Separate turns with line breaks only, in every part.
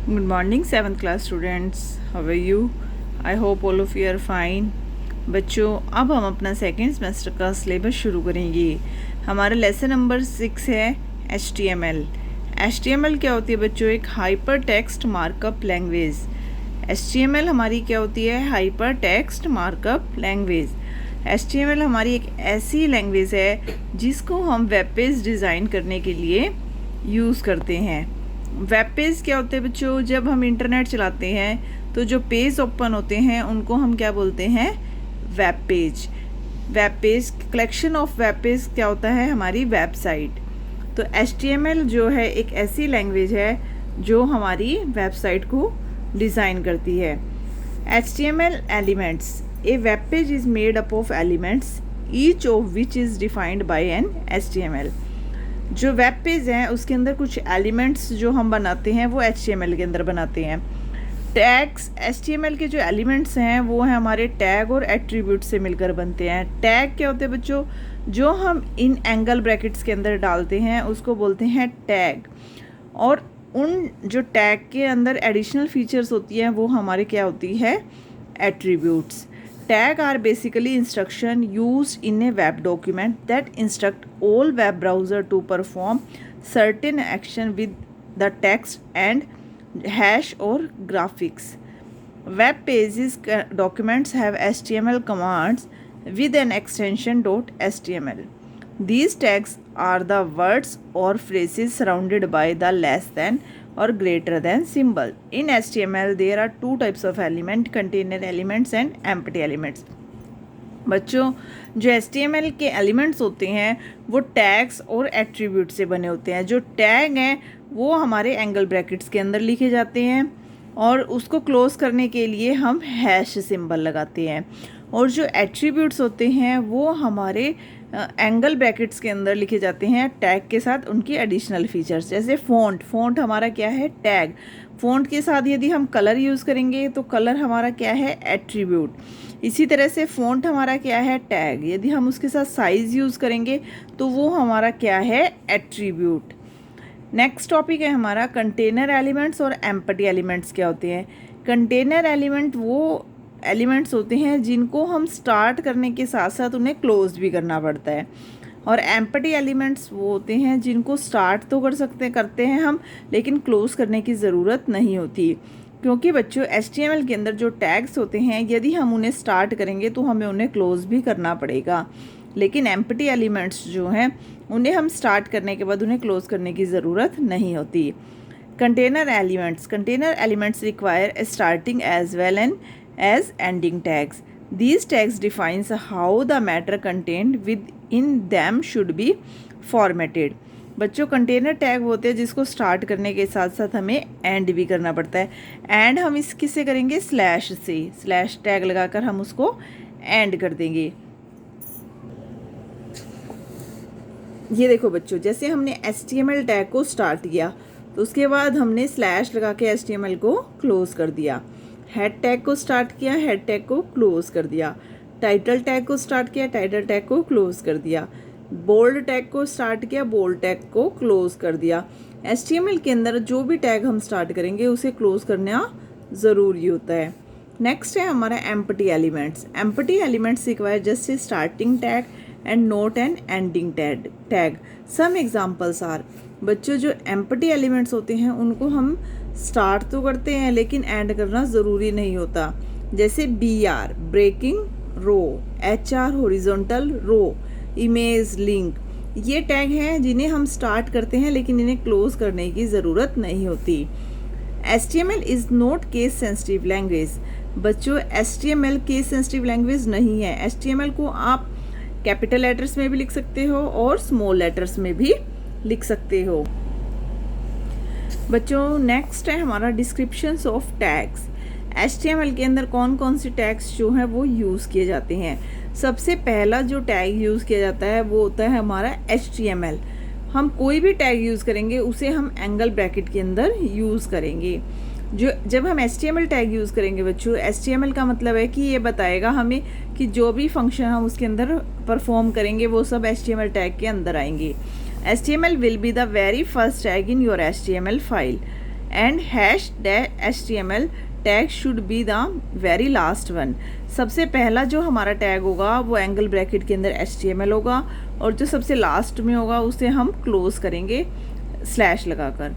Good morning, 7th class students. How are you? I hope all of you are fine. बच्चों, अब हम अपना second semester का syllabus शुरू करेंगे. हमारा लेसन नंबर 6 है HTML. HTML क्या होती है बच्चों? एक hyper text markup language. HTML हमारी क्या होती है? Hyper text markup language. HTML हमारी एक ऐसी लैंग्वेज है जिसको हम वेब पेज डिज़ाइन करने के लिए यूज़ करते हैं. वेब पेज क्या होते हैं बच्चों? जब हम इंटरनेट चलाते हैं तो जो पेज ओपन होते हैं उनको हम क्या बोलते हैं? Web page. Web page collection of web page क्या होता है? हमारी वेबसाइट. तो HTML जो है एक ऐसी लैंग्वेज है जो हमारी वेबसाइट को डिज़ाइन करती है. HTML elements. A web page is made up of elements each of which is defined by an HTML. जो वेब पेज हैं उसके अंदर कुछ एलिमेंट्स जो हम बनाते हैं वो HTML के अंदर बनाते हैं. टैग्स. HTML के जो एलिमेंट्स हैं वो हैं हमारे टैग और एट्रीब्यूट से मिलकर बनते हैं. टैग क्या होते हैं बच्चों? जो हम इन एंगल ब्रैकेट्स के अंदर डालते हैं उसको बोलते हैं टैग. और उन जो टैग के अंदर एडिशनल फीचर्स होती हैं वो हमारे क्या होती है? Attributes. Tag are basically instruction used in a web document that instruct all web browser to perform certain action with the text and hash or graphics. Web pages documents have HTML commands with an extension .html. These tags are the words or phrases surrounded by the less than or greater than symbol. In HTML there are two types of element, container elements and empty elements. बच्चों, जो HTML के elements होते हैं वो tags और attribute से बने होते हैं. जो टैग हैं वो हमारे एंगल ब्रैकेट्स के अंदर लिखे जाते हैं और उसको क्लोज करने के लिए हम हैश सिंबल लगाते हैं. और जो एट्रीब्यूट्स होते हैं वो हमारे एंगल ब्रैकेट्स के अंदर लिखे जाते हैं टैग के साथ उनकी एडिशनल फीचर्स. जैसे फ़ॉन्ट. फ़ॉन्ट हमारा क्या है? टैग. फ़ॉन्ट के साथ यदि हम कलर यूज़ करेंगे तो कलर हमारा क्या है? एट्रीब्यूट. इसी तरह से फ़ॉन्ट हमारा क्या है? टैग. यदि हम उसके साथ साइज़ यूज़ करेंगे तो वो हमारा क्या है? एट्रीब्यूट. नेक्स्ट टॉपिक है हमारा कंटेनर एलिमेंट्स और एम्प्टी एलिमेंट्स क्या होते हैं. कंटेनर एलिमेंट वो एलिमेंट्स होते हैं जिनको हम स्टार्ट करने के साथ साथ उन्हें क्लोज भी करना पड़ता है. और एम्प्टी एलिमेंट्स वो होते हैं जिनको स्टार्ट तो करते हैं हम, लेकिन क्लोज करने की ज़रूरत नहीं होती. क्योंकि बच्चों HTML के अंदर जो टैग्स होते हैं यदि हम उन्हें स्टार्ट करेंगे तो हमें उन्हें क्लोज भी करना पड़ेगा. लेकिन एम्प्टी एलिमेंट्स जो हैं उन्हें हम स्टार्ट करने के बाद उन्हें क्लोज करने की ज़रूरत नहीं होती. Container elements. Container elements require a starting as well and as ending tags. These tags defines how the matter contained within them should be formatted. बच्चों, कंटेनर टैग होते हैं जिसको स्टार्ट करने के साथ साथ हमें एंड भी करना पड़ता है. एंड हम इस किससे करेंगे? स्लैश से. स्लैश टैग लगाकर हम उसको एंड कर देंगे. ये देखो बच्चों, जैसे हमने HTML टैग को स्टार्ट किया तो उसके बाद हमने स्लैश लगा के HTML को क्लोज कर दिया. हेड टैग को स्टार्ट किया, हेड टैग को क्लोज कर दिया. टाइटल टैग को स्टार्ट किया, टाइटल टैग को क्लोज कर दिया. बोल्ड टैग को स्टार्ट किया, बोल्ड टैग को क्लोज कर दिया. HTML के अंदर जो भी टैग हम स्टार्ट करेंगे उसे क्लोज करना ज़रूरी होता है. नेक्स्ट है हमारा empty elements. Empty elements require just a starting tag and not an ending tag. Some examples are. बच्चों, जो एम्प्टी एलिमेंट्स होते हैं उनको हम स्टार्ट तो करते हैं लेकिन एंड करना ज़रूरी नहीं होता. जैसे BR breaking row, HR horizontal row, image link. ये टैग हैं जिन्हें हम स्टार्ट करते हैं लेकिन इन्हें क्लोज करने की ज़रूरत नहीं होती. HTML is not case sensitive language. बच्चों, HTML केस सेंसिटिव लैंग्वेज नहीं है. HTML को आप कैपिटल लेटर्स में भी लिख सकते हो और स्मॉल लेटर्स में भी लिख सकते हो. बच्चों, नेक्स्ट है हमारा डिस्क्रिप्शंस ऑफ टैग्स. HTML के अंदर कौन कौन से टैग्स जो हैं वो यूज़ किए जाते हैं. सबसे पहला जो टैग यूज़ किया जाता है वो होता है हमारा HTML. हम कोई भी टैग यूज़ करेंगे उसे हम एंगल ब्रैकेट के अंदर यूज़ करेंगे. जब हम HTML टैग यूज़ करेंगे बच्चों, HTML का मतलब है कि ये बताएगा हमें कि जो भी फंक्शन हम उसके अंदर परफॉर्म करेंगे वो सब HTML टैग के अंदर आएंगे. HTML will be the very first tag in your HTML file. And #HTML tag should be the very last one. सबसे पहला जो हमारा टैग होगा वो एंगल ब्रैकेट के अंदर HTML होगा, और जो सबसे लास्ट में होगा उसे हम क्लोज करेंगे स्लैश लगाकर।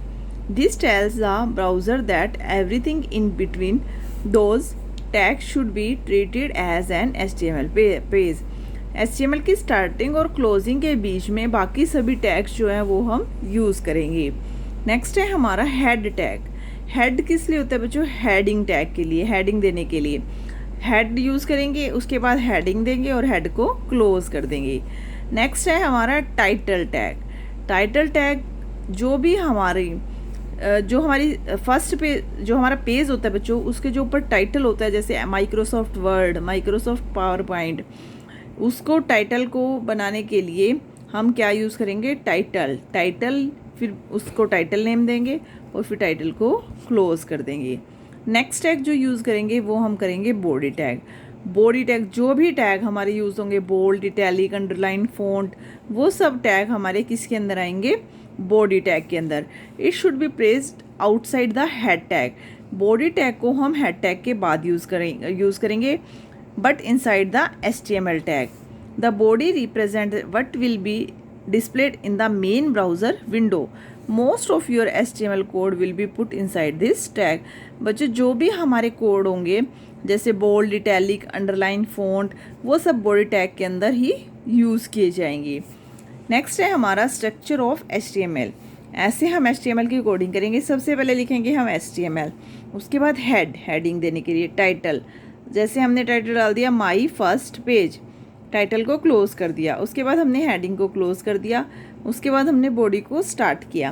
This tells the browser that everything in between those tag should be treated as an HTML page. HTML की स्टार्टिंग और क्लोजिंग के बीच में बाकी सभी टैग्स जो हैं वो हम यूज़ करेंगे। नेक्स्ट है हमारा हेड टैग। हेड किस लिए होता है बच्चों? हेडिंग टैग के लिए, हेडिंग देने के लिए हेड यूज़ करेंगे, उसके बाद हेडिंग देंगे और हेड को क्लोज कर देंगे। नेक्स्ट है हमारा टाइटल टैग। टाइटल टैग जो हमारी फर्स्ट पे जो हमारा पेज होता है बच्चों, उसके जो ऊपर टाइटल होता है, जैसे Microsoft word, Microsoft power point, उसको टाइटल को बनाने के लिए हम क्या यूज़ करेंगे? टाइटल, फिर उसको टाइटल नेम देंगे और फिर टाइटल को क्लोज कर देंगे। नेक्स्ट टैग जो यूज़ करेंगे वो हम करेंगे बॉडी टैग। बॉडी टैग, जो भी टैग हमारे यूज़ होंगे, बोल्ड, इटैलिक, अंडरलाइन, फॉन्ट, वो सब टैग हमारे किसके अंदर आएंगे? बॉडी टैग के अंदर। It should be placed outside the head tag. Body tag को हम हेड टैग के बाद यूज़ करेंगे but inside the HTML tag. The body represent what will be displayed in the main browser window. Most of your HTML code will be put inside this tag. बच्चों जो भी हमारे code होंगे जैसे bold, italic, underline, font, वो सब body tag के अंदर ही यूज़ किए जाएंगे। नेक्स्ट है हमारा स्ट्रक्चर ऑफ HTML। ऐसे हम HTML की कोडिंग करेंगे। सबसे पहले लिखेंगे हम HTML, उसके बाद हेडिंग देने के लिए टाइटल। जैसे हमने टाइटल डाल दिया माई फर्स्ट पेज, टाइटल को क्लोज कर दिया, उसके बाद हमने हेडिंग को क्लोज कर दिया, उसके बाद हमने बॉडी को स्टार्ट किया,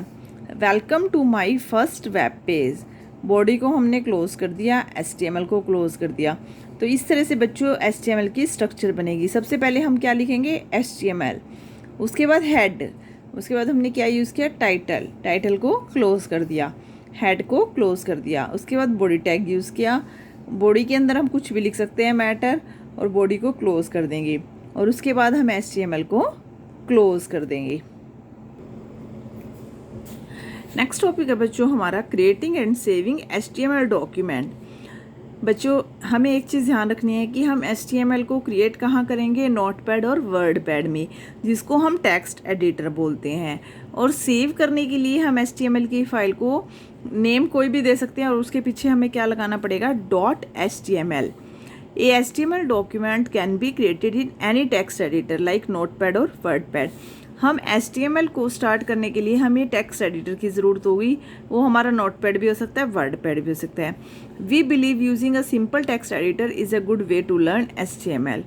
welcome to my first web page. Body को हमने क्लोज कर दिया, HTML को क्लोज कर दिया। तो इस तरह से बच्चों HTML की स्ट्रक्चर बनेगी। सबसे पहले हम क्या लिखेंगे? HTML, उसके बाद हेड, उसके बाद हमने क्या यूज़ किया? टाइटल को क्लोज कर दिया, हेड को क्लोज कर दिया, उसके बाद बॉडी टैग यूज़ किया। बॉडी के अंदर हम कुछ भी लिख सकते हैं, मैटर, और बॉडी को क्लोज कर देंगे, और उसके बाद हम HTML को क्लोज कर देंगे। नेक्स्ट टॉपिक है बच्चों हमारा creating and saving HTML document. बच्चों हमें एक चीज़ ध्यान रखनी है कि हम HTML को क्रिएट कहाँ करेंगे? नोटपैड और वर्डपैड में, जिसको हम टेक्स्ट एडिटर बोलते हैं। और सेव करने के लिए हम HTML की फाइल को नेम कोई भी दे सकते हैं, और उसके पीछे हमें क्या लगाना पड़ेगा? .html। A HTML document can be created in any text editor like Notepad और WordPad। हम HTML को स्टार्ट करने के लिए हमें टेक्स्ट एडिटर की ज़रूरत होगी। वो हमारा नोटपैड भी हो सकता है, वर्डपैड भी हो सकता है। We believe using a simple text editor is a good way to learn HTML।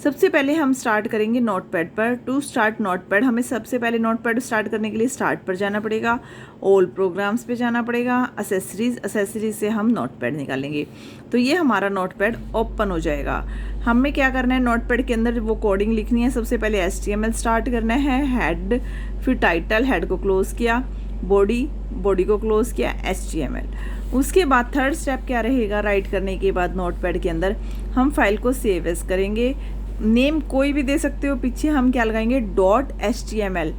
सबसे पहले हम स्टार्ट करेंगे नोटपैड पर। टू स्टार्ट नोटपैड, हमें सबसे पहले नोटपैड स्टार्ट करने के लिए स्टार्ट पर जाना पड़ेगा, ऑल प्रोग्राम्स पे जाना पड़ेगा, एसेसरीज से हम नोटपैड निकालेंगे। तो ये हमारा नोटपैड ओपन हो जाएगा। हमें क्या करना है? नोटपैड के अंदर वो कोडिंग लिखनी है। सबसे पहले HTML स्टार्ट करना है, हेड, फिर टाइटल, हेड को क्लोज किया, बॉडी को क्लोज किया, HTML। उसके बाद थर्ड स्टेप क्या रहेगा? राइट करने के बाद नोटपैड के अंदर हम फाइल को सेव एज करेंगे। नेम कोई भी दे सकते हो, पीछे हम क्या लगाएंगे? .html।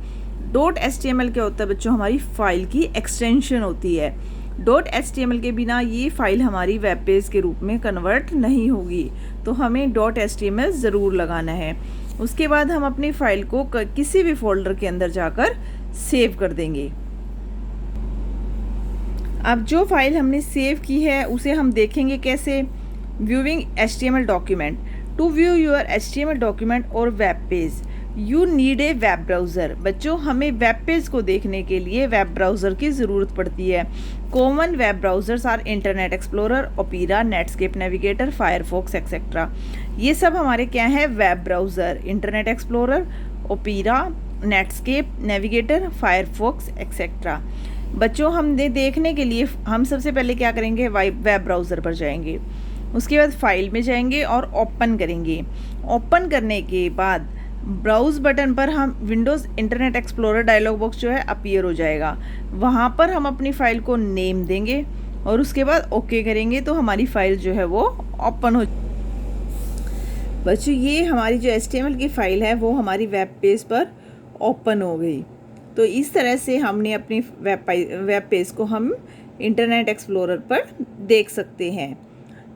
.html क्या होता है बच्चों? हमारी फाइल की एक्सटेंशन होती है। .html के बिना ये फाइल हमारी वेब पेज के रूप में कन्वर्ट नहीं होगी, तो हमें .html ज़रूर लगाना है। उसके बाद हम अपनी फाइल को किसी भी फोल्डर के अंदर जाकर सेव कर देंगे। अब जो फाइल हमने सेव की है उसे हम देखेंगे कैसे? Viewing HTML document. To view your HTML document और web page you need a web browser. बच्चों हमें वेब पेज को देखने के लिए वेब ब्राउज़र की ज़रूरत पड़ती है। Common web browsers are Internet Explorer, Opera, Netscape Navigator, Firefox etcetera. ये सब हमारे क्या है? Web browser. Internet Explorer, Opera, Netscape Navigator, Firefox etcetera. बच्चों हमने देखने के लिए हम सबसे पहले क्या करेंगे? वेब ब्राउज़र पर जाएंगे, उसके बाद फाइल में जाएंगे और ओपन करेंगे। ओपन करने के बाद ब्राउज़ बटन पर हम Windows Internet Explorer dialog box जो है अपीयर हो जाएगा। वहाँ पर हम अपनी फ़ाइल को नेम देंगे और उसके बाद ओके करेंगे, तो हमारी फ़ाइल जो है वो ओपन हो। बच्चों ये हमारी जो HTML की फ़ाइल है वो हमारी वेब पेज पर ओपन हो गई। तो इस तरह से हमने अपनी वेब पेज को हम इंटरनेट एक्सप्लोरर पर देख सकते हैं।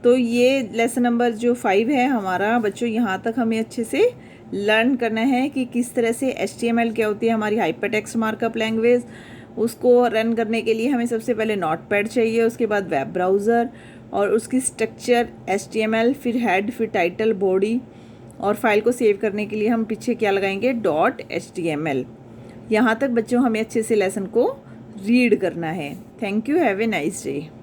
तो ये लेसन नंबर जो 5 है हमारा बच्चों, यहाँ तक हमें अच्छे से लर्न करना है कि किस तरह से HTML क्या होती है, हमारी हाइपरटेक्स्ट मार्कअप लैंग्वेज। उसको रन करने के लिए हमें सबसे पहले नोटपैड चाहिए, उसके बाद वेब ब्राउज़र और उसकी स्ट्रक्चर HTML, फिर हेड, फिर टाइटल, बॉडी, और फाइल को सेव करने के लिए हम पीछे क्या लगाएंगे, .html। यहाँ तक बच्चों हमें अच्छे से लेसन को रीड करना है। Thank you, have a nice day.